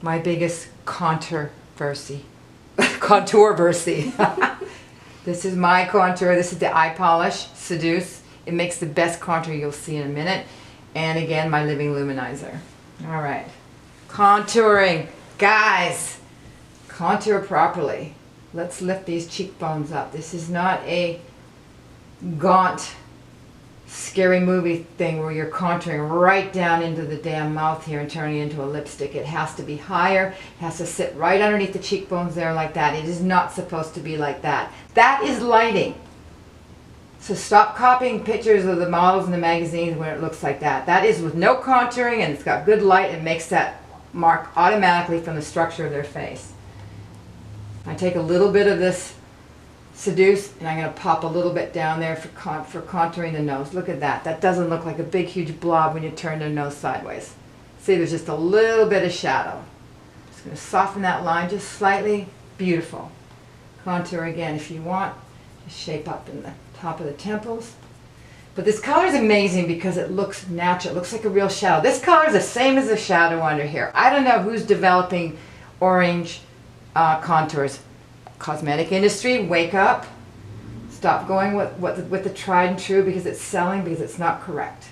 my biggest controversy. Contour-versy. This is my contour. This is the eye polish, Seduce. It makes the best contour you'll see in a minute. And again, my living luminizer. All right. Contouring. Guys, contour properly. Let's lift these cheekbones up. This is not a gaunt, scary movie thing where you're contouring right down into the damn mouth here and turning it into a lipstick. It has to be higher. It has to sit right underneath the cheekbones there like that. It is not supposed to be like that. That is lighting. So stop copying pictures of the models in the magazines when it looks like that. That is with no contouring, and it's got good light and makes that mark automatically from the structure of their face. I take a little bit of this Seduce and I'm going to pop a little bit down there for contouring the nose. Look at that. That doesn't look like a big huge blob when you turn the nose sideways. See, there's just a little bit of shadow. Just going to soften that line just slightly. Beautiful. Contour again if you want. Just shape up in the top of the temples. But this color is amazing because it looks natural. It looks like a real shadow. This color is the same as the shadow under here. I don't know who's developing orange contours. Cosmetic industry, wake up. Stop going with the tried and true because it's selling, because it's not correct.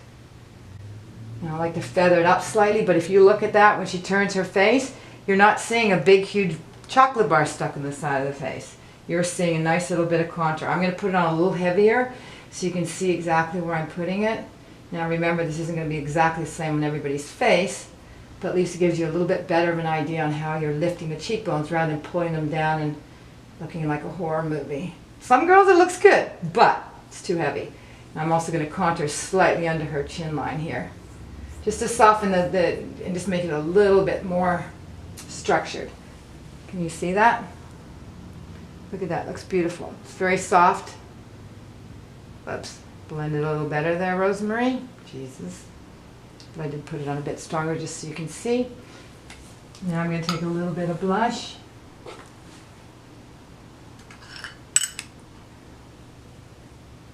Now, I like to feather it up slightly, but if you look at that when she turns her face, you're not seeing a big huge chocolate bar stuck in the side of the face. You're seeing a nice little bit of contour. I'm going to put it on a little heavier so you can see exactly where I'm putting it. Now remember, this isn't going to be exactly the same on everybody's face, but at least it gives you a little bit better of an idea on how you're lifting the cheekbones rather than pulling them down and looking like a horror movie. Some girls it looks good, but it's too heavy. And I'm also going to contour slightly under her chin line here, just to soften and just make it a little bit more structured. Can you see that? Look at that, looks beautiful. It's very soft. Oops, blend it a little better there, Rosemary. Jesus. But I did put it on a bit stronger just so you can see. Now I'm going to take a little bit of blush.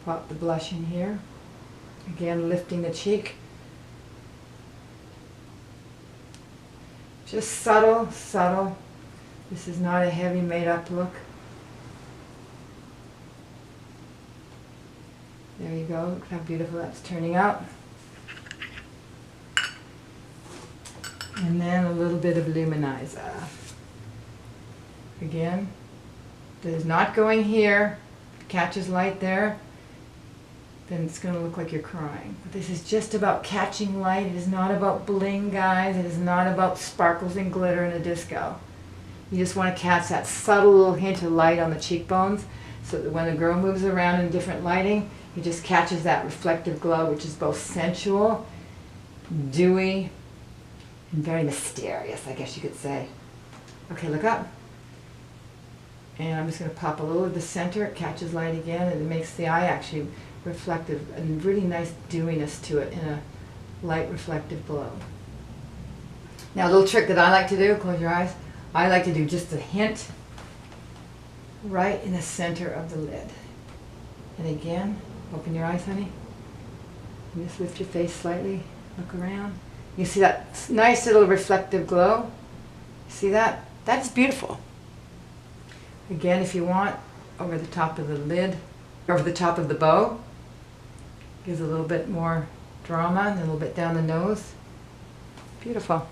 Pop the blush in here. Again, lifting the cheek. Just subtle, subtle. This is not a heavy made-up look. There you go. Look how beautiful that's turning out. And then a little bit of luminizer. Again, that is not going here. If it catches light there, then it's going to look like you're crying. But this is just about catching light. It is not about bling, guys. It is not about sparkles and glitter in a disco. You just want to catch that subtle little hint of light on the cheekbones so that when the girl moves around in different lighting, it just catches that reflective glow, which is both sensual, dewy, and very mysterious, I guess you could say. Okay, look up. And I'm just going to pop a little at the center. It catches light again, and it makes the eye actually reflective and really nice dewiness to it in a light reflective glow. Now a little trick that I like to do, close your eyes, I like to do just a hint right in the center of the lid. And again, open your eyes, honey. And just lift your face slightly, look around. You see that nice little reflective glow? See that? That's beautiful. Again, if you want, over the top of the lid, over the top of the bow, gives a little bit more drama and a little bit down the nose. Beautiful.